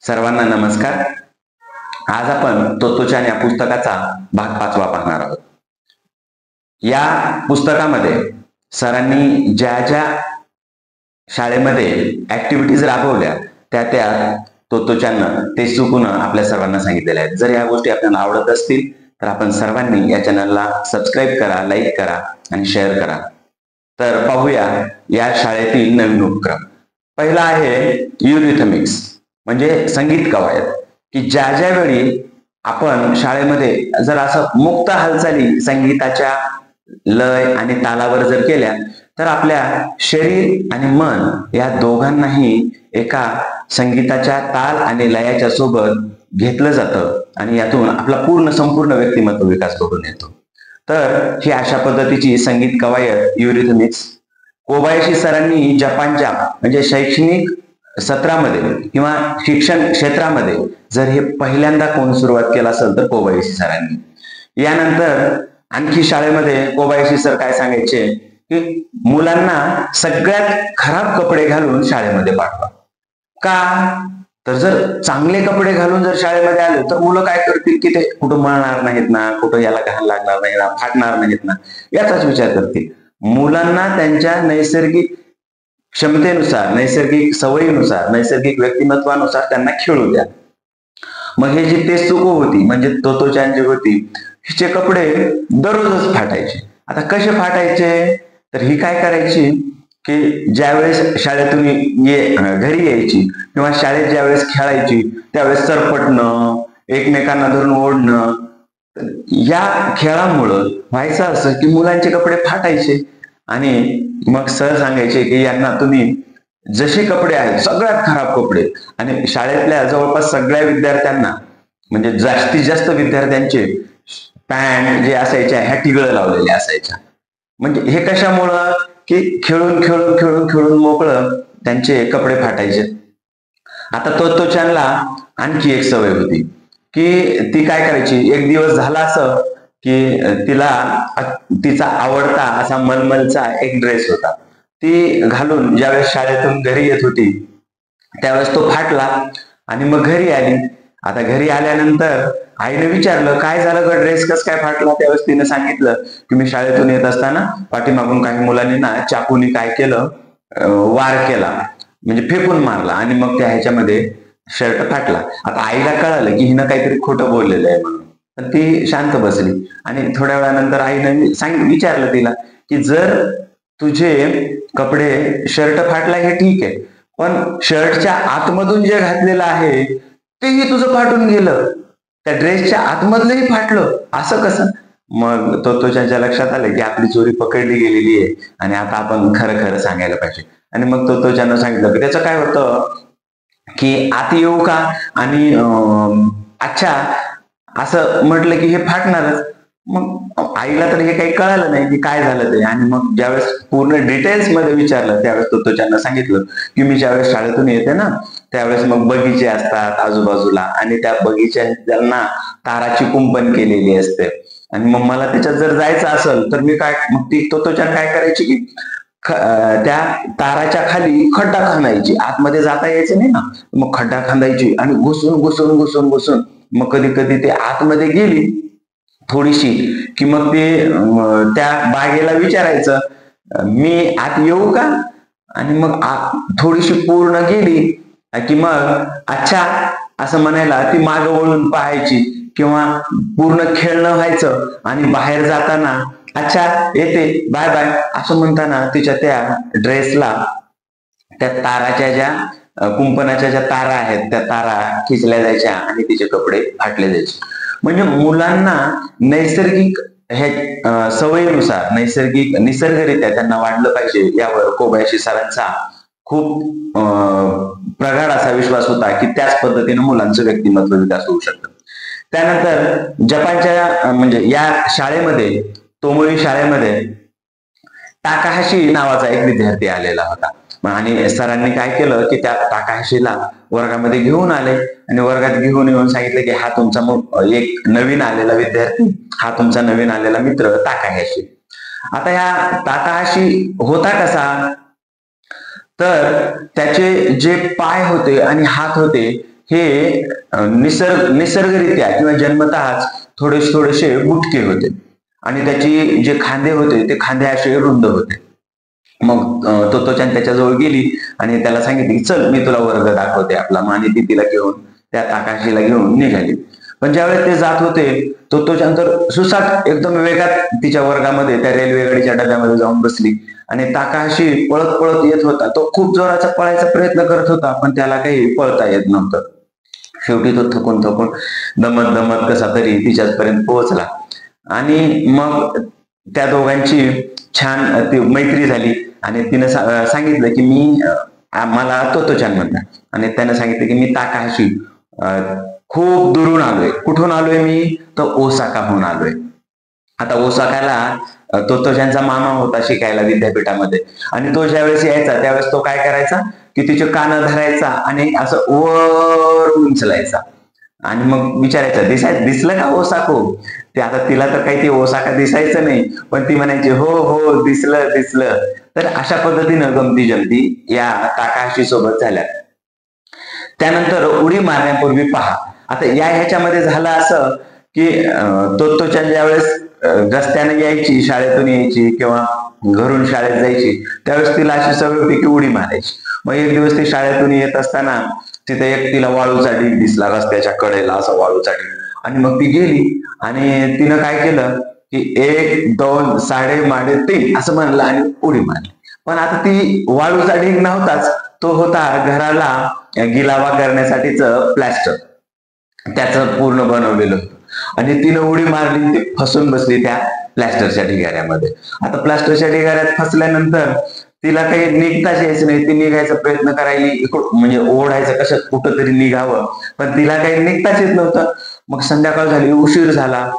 सर्वांना नमस्कार. आज आपण तोत्तोचान या पुस्तकाचा भाग 5वा पाहणार आहोत. या पुस्तकामध्ये सरांनी ज्या ज्या शाळेमध्ये ऍक्टिव्हिटीज राबवल्या त्या तोत्तोचाननं ते चुकून आपल्या सर्वांना सांगितलेल्या आहेत. जर या गोष्टी आपल्याला आवडत असतील तर आपण सर्वांनी या चॅनलला सबस्क्राईब करा, लाईक करा आणि शेअर करा. तर पाहूया या शाळेतील नवीन उपक्रम. पहिला आहे युरिथमिक्स म्हणजे संगीत कवायत, की ज्या ज्या वेळी आपण शाळेमध्ये जर असं मुक्त हालचाली संगीताच्या लय आणि तालावर जर केल्या तर आपल्या शरीर आणि मन या दोघांनाही एका संगीताच्या ताल आणि लयाच्या सोबत घेतलं जातं आणि यातून आपला संपूर्ण व्यक्तिमत्व विकास घडून येतो. तर ही अशा पद्धतीची संगीत कवायत युरिथमिक्स कोबायाशी सरांनी जपानच्या म्हणजे शैक्षणिक सत्रामध्ये किंवा शिक्षण क्षेत्रामध्ये जर हे पहिल्यांदा कोण सुरुवात केला असेल तर कोबायाशी सरांनी. यानंतर आणखी शाळेमध्ये कोबायाशी सर काय सांगायचे की मुलांना सगळ्यात खराब कपडे घालून शाळेमध्ये पाठवा. का तर जर चांगले कपडे घालून जर शाळेमध्ये आले तर मुलं काय करतील की ते कुठं मळणार नाहीत ना, कुठं याला घाण लागणार नाही ना, फाटणार नाहीत ना, याचाच विचार करतील. मुलांना त्यांच्या नैसर्गिक क्षमतेनुसार, नैसर्गिक सवयीनुसार, नैसर्गिक व्यक्तिमत्वानुसार त्यांना खेळू द्या. मग हे जी तेसुको होती म्हणजे तोत्तोचान जी होती, हिचे कपडे दररोजच फाटायचे. आता कसे फाटायचे तर ही काय करायची की ज्यावेळेस शाळेतून घरी यायची किंवा शाळेत ज्यावेळेस खेळायची त्यावेळेस सरपटणं, एकमेकांना धरून ओढणं, या खेळामुळं व्हायचं असं की मुलांचे कपडे फाटायचे आणि मग सर सांगायचे की यांना तुम्ही जसे कपडे आहेत सगळ्यात खराब कपडे, आणि शाळेतल्या जवळपास सगळ्या विद्यार्थ्यांना म्हणजे जास्तीत जास्त विद्यार्थ्यांचे पॅन्ट जे असायच्या ह्या टिगळं लावलेल्या असायच्या. म्हणजे हे कशामुळं की खेळून खेळून खेळून खेळून मोकळं त्यांचे कपडे फाटायचे. आता तोत्तोचानला आणखी एक सवय होती की ती काय करायची, एक दिवस झाला असं की तिचा आवडता असा मलमलचा एक ड्रेस होता, ती घालून ज्यावेळेस शाळेतून घरी येत होती त्यावेळेस तो फाटला आणि मग घरी आली. आता घरी आल्यानंतर आईने विचारलं काय झालं ग, ड्रेस कस काय फाटला? त्यावेळेस तिने सांगितलं की मी शाळेतून येत असताना पाठीमागून काही मुलांनी ना चाकूनी काय केलं, वार केला म्हणजे फेकून मारला आणि मग त्या ह्याच्यामध्ये शर्ट फाटला. आता आईला कळालं की हिनं काहीतरी खोटं बोललेलं आहे म्हणून, तर ती शांत बसली आणि थोड्या वेळानंतर आईने विचारलं तिला की जर तुझे कपडे शर्ट फाटला हे ठीक आहे, पण शर्टच्या आतमधून जे घातलेलं आहे तेही तुझं फाटून गेलं, त्या ड्रेसच्या आतमधलंही फाटलं, असं कसं? मग तोत्तोचानच्या लक्षात आलं की आपली चोरी पकडली गेलेली आहे आणि आता आपण खरं खरं सांगायला पाहिजे. आणि मग तोत्तोचाननं सांगितलं की त्याचं काय होतं की आत येऊ का आणि अच्छा असं म्हटलं की हे फाटणारच. मग आईला तर हे काही कळालं नाही की काय झालं ते, आणि मग ज्यावेळेस पूर्ण डिटेल्स मध्ये विचारलं त्यावेळेस तोत्तोचाननं सांगितलं की मी ज्यावेळेस शाळेतून येते ना त्यावेळेस मग बगीचे असतात आजूबाजूला आणि त्या बगीच्यांना ताराची कुंपण केलेली असते आणि मग मला त्याच्यात जर जायचं असेल तर मी काय, मग ती तोत्तोचान काय करायची की त्या ताराच्या खाली खड्डा खांदायची, आतमध्ये जाता यायचं नाही ना, मग खड्डा खांदायची आणि घुसून घुसून घुसून घुसून मग कधी कधी ते आतमध्ये गेली थोडीशी की मग ते त्या बागेला विचारायचं मी आत येऊ का, आणि मग थोडीशी पूर्ण गेली की मग अच्छा असं म्हणायला ती मागं वळून पाहायची किंवा पूर्ण खेळणं व्हायचं आणि बाहेर जाताना अच्छा येते बाय बाय असं म्हणताना तिच्या त्या ड्रेसला त्या ताराच्या ज्या कुंपणाच्या ज्या तारा आहेत त्या तारा खिचल्या जायच्या आणि तिचे कपडे फाटले जायचे. म्हणजे मुलांना नैसर्गिक हे सवयीनुसार नैसर्गिक निसर्गरित्या त्यांना वाढलं पाहिजे यावर कोबायाशी सरांचा खूप प्रगाढ असा विश्वास होता की त्याच पद्धतीने मुलांचं व्यक्तिमत्व विकास होऊ शकतं. त्यानंतर जपानच्या म्हणजे या शाळेमध्ये तोमोई शाळेमध्ये टाकाहाशी नावाचा एक विद्यार्थी आलेला होता आणि सरांनी काय केलं की त्या टाकाहाशीला वर्गामध्ये घेऊन आले आणि वर्गात घेऊन येऊन सांगितलं की हा तुमचा एक नवीन आलेला विद्यार्थी, हा तुमचा नवीन आलेला मित्र टाकाहाशी. आता ह्या टाकाहाशी होता कसा तर त्याचे जे पाय होते आणि हात होते हे निसर्गरित्या किंवा जन्मतःच थोडेसे बुटके होते आणि त्याची जे खांदे होते ते खांदे असे रुंद होते. मग तोत्ताेचान त्याच्याजवळ गेली आणि त्याला सांगितले की चल मी तुला वर्ग दाखवते आपला. आणि ती तिला घेऊन त्या ताकाशीला घेऊन निघाली. पण ज्यावेळेस ते जात होते तोत्ताेचान तर सुसाट एकदम वेगात तिच्या वर्गामध्ये त्या रेल्वेगाडीच्या डब्यामध्ये जाऊन बसली आणि ताकाहाशी पळत पळत येत होता. तो खूप जोराचा पळायचा प्रयत्न करत होता पण त्याला काही पळता येत नव्हतं. शेवटी तो थकून दमत दमत कसा तरी तिच्यापर्यंत पोहोचला आणि मग त्या दोघांची छान ती मैत्री झाली आणि तिने सांगितलं की मला तोत्ताेचान म्हणतात आणि त्याने सांगितलं की मी ताकाहाशी खूप दुरून आलोय. कुठून आलोय मी? तर ओसाकाहून आलोय. आता ओसाकाला तोत्ताेचानचा मामा होता शिकायला विद्यापीठामध्ये आणि तो ज्यावेळेस यायचा त्यावेळेस तो काय करायचा की तिचे कान धरायचा आणि असं वर उंचलायचा आणि मग विचारायचा दिसलं का ओसाको? ते आता तिला तर काही ते ओसाका दिसायचं नाही पण ती म्हणायची हो हो दिसलं दिसलं. तर अशा पद्धतीनं गमती जमती या ताकाहाशी सोबत झाल्या. त्यानंतर उडी मारण्यापूर्वी पहा. आता ह्याच्यामध्ये झालं असं की तोत्ताेचान ज्यावेळेस रस्त्याने यायची, शाळेतून यायची किंवा घरून शाळेत जायची त्यावेळेस तिला अशी सवय होती की उडी मारायची. मग एक दिवस ती शाळेतून येत असताना तिथे एक तिला वाळूचा ढीग दिसला रस्त्याच्या कडेला, असा वाळूचा ढीग. आणि मग ती गेली आणि तिनं काय केलं की 1 2 साडे माडे 3 असं म्हणलं आणि उडी मारली. पण आता ती वाळूचा ढीग नव्हताच, तो होता घराला गिलावा करण्यासाठीच प्लॅस्टर, त्याचं पूर्ण बनवलेलं होतं. आणि तिनं उडी मारली, ती फसून बसली त्या प्लॅस्टरच्या ढिगाऱ्यामध्ये. आता प्लॅस्टरच्या ढिगाऱ्यात फसल्यानंतर तिला काही निघताच यायचं नाही. ती निघायचा प्रयत्न करायली, म्हणजे ओढायचं कसं कुठंतरी निघावं, पण तिला काही निघताच येत नव्हतं. मग संध्याकाळ झाली, उशीर झाला.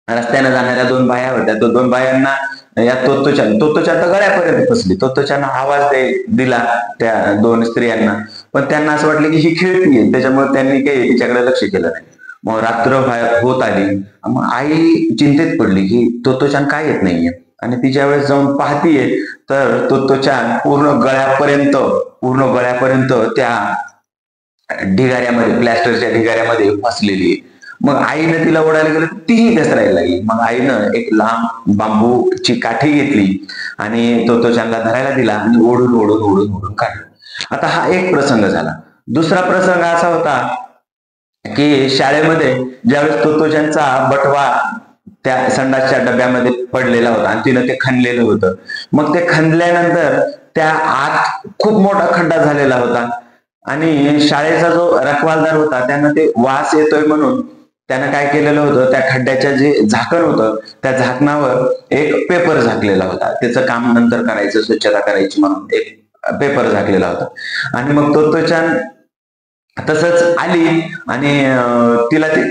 रस्त्याने जाणाऱ्या 2 बाया होत्या. तो 2 बायांना या तोत्ताेचान तर गळ्यापर्यंत फसली. तोत्ताेचान आवाज दिला त्या 2 स्त्रियांना पण त्यांना असं वाटलं की ही खेळतीये, त्याच्यामुळे त्यांनी काही तिच्याकडे लक्ष केलं नाही. मग रात्र होत आली. मग आई चिंतेत पडली की तोत्ताेचान काय येत नाहीये आणि ती ज्या वेळेस जाऊन पाहतीये तर तोत्ताेचान पूर्ण गळ्यापर्यंत त्या ढिगाऱ्यामध्ये, प्लॅस्टरच्या ढिगाऱ्यामध्ये फसलेली. मग आईनं तिला ओढायला गेलं, तीही घसरायला लागली. मग आईनं एक लांब बांबूची काठी घेतली आणि तोत्ताेचानला धरायला दिला आणि ओढून काढलं. आता हा एक प्रसंग झाला. दुसरा प्रसंग असा होता की शाळेमध्ये ज्यावेळेस तोत्ताेचानचा बटवा त्या संडासच्या डब्यामध्ये पडलेला होता आणि तिनं ते खणलेलं होतं. मग ते खणल्यानंतर त्या आत खूप मोठा खड्डा झालेला होता आणि शाळेचा जो रखवालदार होता त्यानं ते वास येतोय म्हणून त्यानं काय केलेलं होतं, त्या खड्ड्याचं जे झाकण होतं त्या झाकणावर एक पेपर झाकलेला होता. त्याचं काम नंतर करायचं, स्वच्छता करायची म्हणून एक पेपर झाकलेला होता. आणि मग तोत्ताेचान तसंच आली आणि तिला ते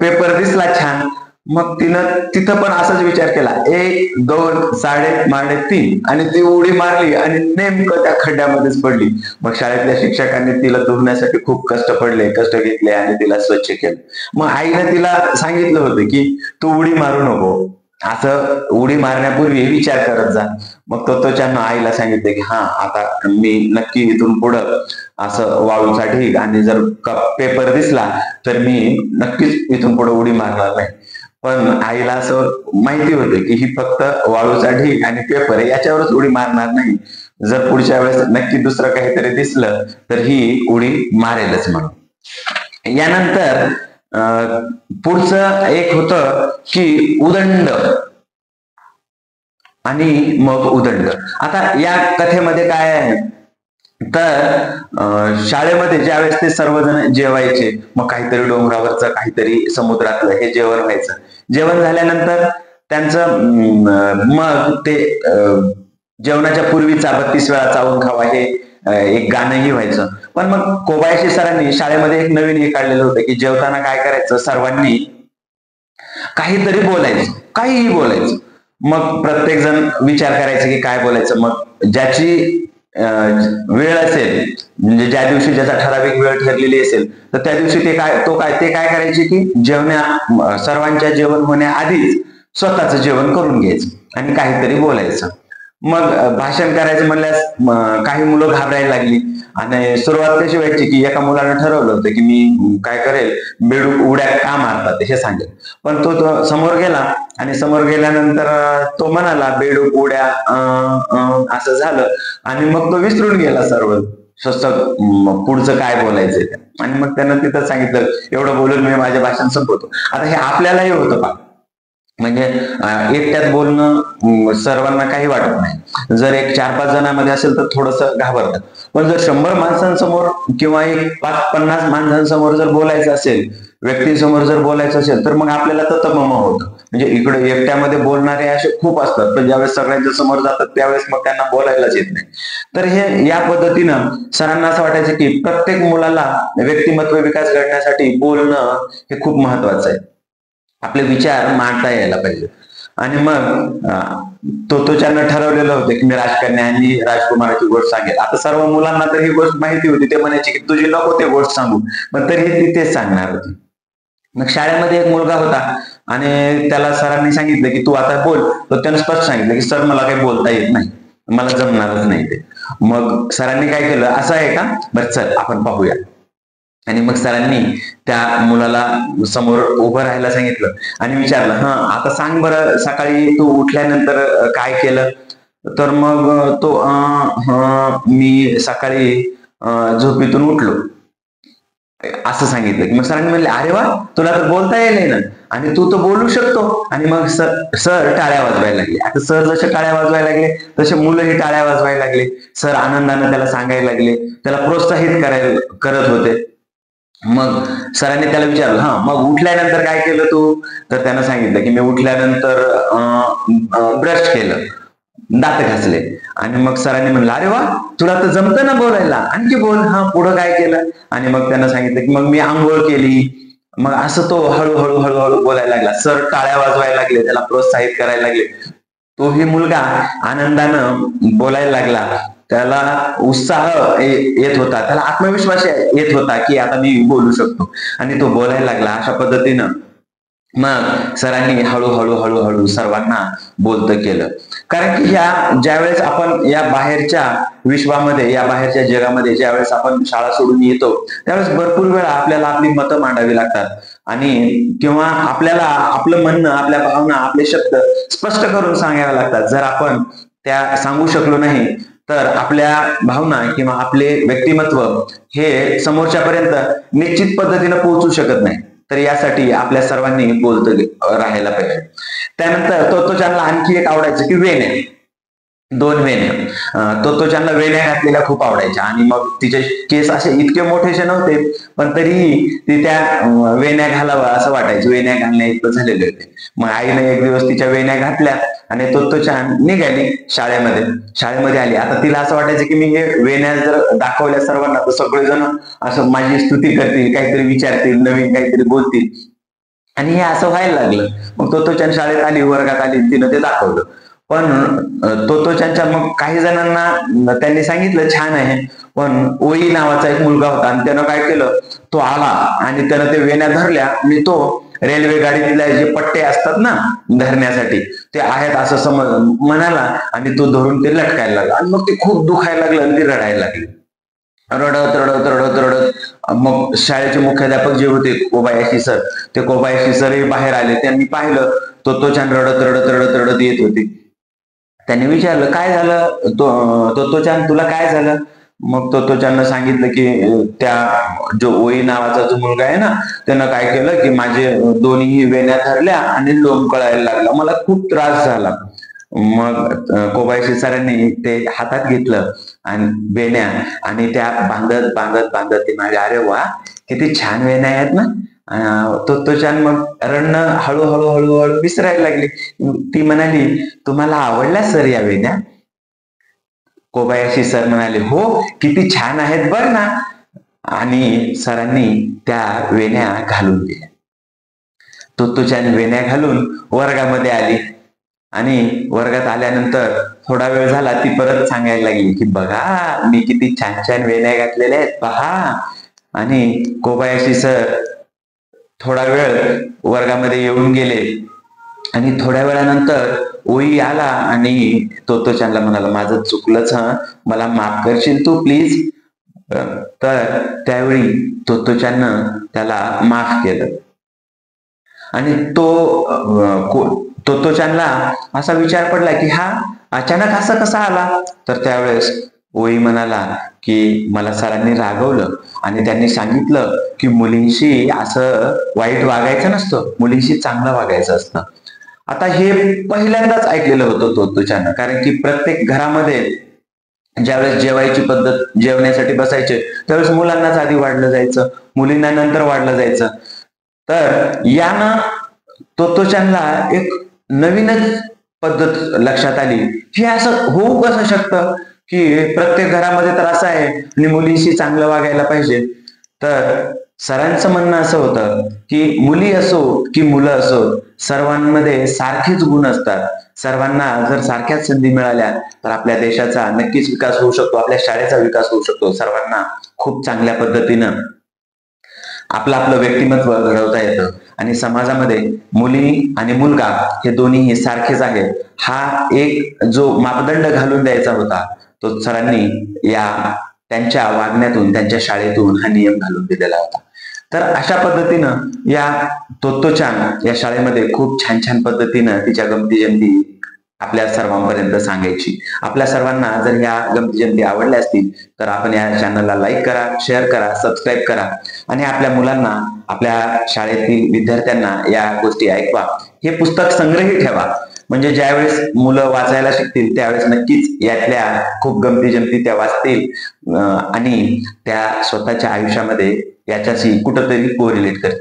पेपर दिसला छान. मग तिनं तिथं पण असाच विचार केला, 1 2 साडे माडे 3 आणि ती उडी मारली आणि नेमकं त्या खड्ड्यामध्येच पडली. मग शाळेतल्या शिक्षकांनी तिला धुण्यासाठी खूप कष्ट घेतले आणि तिला स्वच्छ केलं. मग आईने तिला सांगितलं होतं की तू उडी मारू नको, असं उडी मारण्यापूर्वी विचार करत जा. मग तोत्ताेचान आईला सांगितलं की हा आता मी नक्की इथून पुढं असं वाळूचा ढीग आणि जर पेपर दिसला तर मी नक्कीच इथून पुढे उडी मारणार नाही. पण आईला असं माहिती होतं की ही फक्त वाळूचा ढीग आणि पेपर याच्यावरच उडी मारणार नाही, जर पुढच्या वेळेस नक्की दुसरं काहीतरी दिसलं तर ही उडी मारेलच म्हणून. यानंतर पुढचं एक होतं की उदंड आणि मग उदंड. आता या कथेमध्ये काय आहे तर शाळेमध्ये ज्यावेळेस ते सर्वजण जेवायचे, मग काहीतरी डोंगरावरचं काहीतरी समुद्रातलं हे जेवण व्हायचं. जेवण झाल्यानंतर त्यांचं मग ते जेवणाच्या पूर्वीचा 32 वेळा चावून खावा हे एक गाणंही व्हायचं. पण मग कोबायाशी सरांनी शाळेमध्ये एक नवीन हे काढलेलं होतं की जेवताना काय करायचं, सर्वांनी काहीतरी बोलायचं, काहीही बोलायचं. मग प्रत्येक जण विचार करायचं की काय बोलायचं. मग ज्याची वेळ असेल, म्हणजे ज्या दिवशी ज्याचा ठराविक वेळ ठरलेली असेल तर त्या दिवशी ते काय करायचे की सर्वांच्या जेवण होण्याआधीच स्वतःच जेवण करून घ्यायचं आणि काहीतरी बोलायचं. मग भाषण करायचं म्हणल्यास काही मुलं घाबरायला लागली आणि सुरुवात कशी व्हायची की एका मुलानं ठरवलं होतं की मी काय करेल, बेडूक उड्या का मारतात हे सांगेल. पण तो समोर गेला आणि समोर गेल्यानंतर तो म्हणाला बेडूक उड्या असं झालं आणि मग तो विसरून गेला सर्व पुढचं काय बोलायचंय ते. आणि मग त्यानं तिथं सांगितलं एवढं बोलून मी माझे भाषण संपवतो. आता हे आपल्यालाही होतं का, म्हणजे एकट्यात बोलणं सर्वांना काही वाटत नाही. जर एक 4-5 जणांमध्ये असेल तर थोडस घाबरतात. पण जर 100 माणसांसमोर किंवा एक 50 माणसांसमोर जर बोलायचं असेल, व्यक्तींसमोर जर बोलायचं असेल तर मग आपल्याला ततमम होतं. म्हणजे इकडे एकट्यामध्ये बोलणारे असे खूप असतात, पण ज्यावेळेस सगळ्यांच्या समोर जातात त्यावेळेस मग त्यांना बोलायलाच येत नाही. तर हे या पद्धतीनं सरांना असं वाटायचं की प्रत्येक मुलाला व्यक्तिमत्व विकास घडण्यासाठी बोलणं हे खूप महत्वाचं आहे. आपले विचार मांडता यायला पाहिजे. आणि मग तोत्ताेचाननं ठरवलेलं होतं की मी राजकन्या आणि राजकुमाराची गोष्ट सांगेल. आता सर्व मुलांना तर ही गोष्ट माहिती होती, ते म्हणायचे की तुझी नको ते गोष्ट सांगू, पण तरी ती तेच सांगणार होती. मग शाळेमध्ये एक मुलगा होता आणि त्याला सरांनी सांगितलं की तू आता बोल, तर त्यानं स्पष्ट सांगितलं की सर मला काही बोलता येत नाही, मला जमणारच नाही ते. मग सरांनी काय केलं, असं आहे का, बरं चल आपण पाहूया. आणि मग सरांनी त्या मुलाला समोर उभं राहायला सांगितलं आणि विचारलं, आता सांग बरं सकाळी तू उठल्यानंतर काय केलं. तर मग तो मी सकाळी झोपेतून उठलो असं सांगितलं. की मग सरांनी म्हणले अरे वा, तुला तर बोलता येईल ना आणि तू तर बोलू शकतो. आणि मग सर टाळ्या वाजवायला लागले. आता सर जसे टाळ्या वाजवायला लागले तसे मुलंही टाळ्या वाजवायला लागले. सर आनंदाने त्याला सांगायला लागले, त्याला प्रोत्साहित करत होते. मग सरांनी त्याला विचारलं, मग उठल्यानंतर काय केलं तू. तर त्यानं सांगितलं की मी उठल्यानंतर ब्रश केलं, दात घासले. आणि मग सरांनी म्हणलं अरे वा, तुला तर जमतं ना बोलायला, आणखी बोल. पुढं काय केलं. आणि मग त्यानं सांगितलं की मग मी आंघोळ केली. मग असं तो हळूहळू हळूहळू बोलायला लागला. सर टाळ्या वाजवायला लागले, त्याला प्रोत्साहित करायला लागले. तोही मुलगा आनंदानं बोलायला लागला. त्याला उत्साह येत होता, त्याला आत्मविश्वास येत होता की आता मी बोलू शकतो. आणि तो बोलायला लागला अशा पद्धतीनं. मग सरांनी हळूहळू हळूहळू सर्वांना बोलतं केलं. कारण की ज्यावेळेस आपण या बाहेरच्या विश्वामध्ये, या बाहेरच्या जगामध्ये ज्यावेळेस आपण शाळा सोडून येतो, त्यावेळेस भरपूर वेळा आपल्याला आपली मतं मांडावी लागतात. आणि किंवा आपल्याला आपलं म्हणणं, आपल्या भावना, आपले शब्द स्पष्ट करून सांगावे लागतात. जर आपण त्या सांगू शकलो नाही तर आपल्या भावना किंवा आपले व्यक्तिमत्व हे समोरच्यापर्यंत निश्चित पद्धतीने पोहोचू शकत नाही. तर यासाठी आपल्या सर्वांनी बोलत राहायला पाहिजे. त्यानंतर तोत्ताेचानला आणखी एक आवडायचं की वेण्या. 2 वेण्या. तोत्ताेचानला वेण्या घातलेल्या खूप आवडायच्या आणि मग तिचे केस असे इतके मोठेसे नव्हते, पण तरीही ती त्या वेण्या घालावं असं वाटायचं. वेण्या घालण्या इतकं झालेले होते. मग आईने एक दिवस तिच्या वेण्या घातल्या आणि तोत्ताेचान निघाली शाळेमध्ये आली. आता तिला असं वाटायचं की मी हे वेण्या जर दाखवल्या सर्वांना तर सगळेजण असं माझी स्तुती करतील, काहीतरी विचारतील, नवीन काहीतरी बोलतील. आणि हे असं व्हायला लागलं. मग तोत्ताेचान शाळेत आली, वर्गात आली, तिनं ते दाखवलं. पण तोत्ताेचानच्या मग काही जणांना त्यांनी सांगितलं छान आहे, पण ओई नावाचा एक मुलगा होता आणि त्यानं काय केलं, तो आला आणि त्यानं ते वेण्या धरल्या आणि तो रेल्वे गाडीतल्या जे पट्टे असतात ना धरण्यासाठी, ते आहेत असं म्हणाला आणि तो धरून ते लटकायला लागला. आणि मग ते खूप दुखायला लागलं आणि ती रडायला लागली. रडत रडत रडत रडत मग शाळेचे मुख्याध्यापक जे होते कोबायाशी सर, ते कोबायाशी सरही बाहेर आले. त्यांनी पाहिलं तोत्ताेचान रडत रडत रडत रडत येत होती. त्यांनी विचारलं काय झालं तोत्ताेचान, तुला काय झालं. मग तोत्ताेचाननं सांगितलं की त्या जो ओई नावाचा जो मुलगा आहे ना, त्यानं काय केलं की माझे दोन्ही वेण्या धरल्या आणि लोंबकळायला लागला, मला खूप त्रास झाला. मग कोबायाशी सरांनी ते हातात घेतलं आणि वेण्या आणि त्या बांधत बांधत बांधत ते म्हणाले अरे वा, किती छान वेण्या आहेत ना. तोत्ताेचान मग रडणं हळूहळू हळूहळू विसरायला लागली. ती म्हणाली तुम्हाला आवडल्या सर या वेण्या. कोबायाशी सर म्हणाले हो, किती छान आहेत बर ना. आणि सरांनी त्या वेण्या घालून दिल्या. तोत्ताेचान वेण्या घालून वर्गामध्ये आली आणि वर्गात आल्यानंतर थोडा वेळ झाला ती परत सांगायला लागली की बघा मी किती छान छान वेण्या घातलेल्या आहेत पहा. आणि कोबायाशी सर थोडा वेळ वर्गामध्ये येऊन गेले आणि थोड्या वेळानंतर ओई आला आणि तोत्तोचानला म्हणाला, माझं चुकलंच, हा, मला माफ करशील तू प्लीज. तर त्यावेळी तोत्तोचाननं त्याला माफ केलं. आणि तोत्तोचानला असा विचार पडला की हा अचानक असं कसा आला. तर त्यावेळेस ओई म्हणाला की मला सरांनी रागवलं आणि त्यांनी सांगितलं की मुलींशी असं वाईट वागायचं नसतं, मुलींशी चांगलं वागायचं असतं. आता हे पहिल्यांदाच ऐकलेलं होतं तोत्तोचानं, कारण की प्रत्येक घरामध्ये ज्यावेळेस जेवायची पद्धत, जेवण्यासाठी बसायचे त्यावेळेस मुलांनाच आधी वाढलं जायचं, मुलींना नंतर वाढलं जायचं. तर यानं तोत्तोचानला एक नवीनच पद्धत लक्षात आली की असं होऊ कसं शकतं की प्रत्येक घरामध्ये तर असं आहे आणि मुलींशी चांगलं वागायला पाहिजे. तर सरांचं म्हणणं असं होतं की मुली असो की मुलं असो, सर्वांमध्ये सारखेच गुण असतात. सर्वांना जर सारख्याच संधी मिळाल्या तर आपल्या देशाचा नक्कीच विकास होऊ शकतो, आपल्या शाळेचा विकास होऊ शकतो. सर्वांना खूप चांगल्या पद्धतीनं आपलं आपलं व्यक्तिमत्व घडवता येतं आणि समाजामध्ये मुली आणि मुलगा हे दोन्ही सारखेच आहेत, हा एक जो मापदंड घालून द्यायचा होता तो सरांनी या त्यांच्या वागण्यातून, त्यांच्या शाळेतून हा नियम घालून दिलेला होता. तर अशा पद्धतीनं या तोत्तोचान या शाळेमध्ये खूप छान छान पद्धतीनं तिच्या गमती जमती आपल्या सर्वांपर्यंत सांगायची. आपल्या सर्वांना जर ह्या गमती जमती आवडल्या असतील तर आपण या चॅनलला लाईक करा, शेअर करा, सबस्क्राईब करा आणि आपल्या मुलांना, आपल्या शाळेतील विद्यार्थ्यांना या गोष्टी ऐकवा. हे पुस्तक संग्रही ठेवा, म्हणजे ज्यावेळेस मुलं वाचायला शिकतील त्यावेळेस नक्कीच यातल्या खूप गमती जमती त्या वाचतील आणि त्या स्वतःच्या आयुष्यामध्ये याच्याशी कुठंतरी कोरिलेट करतील.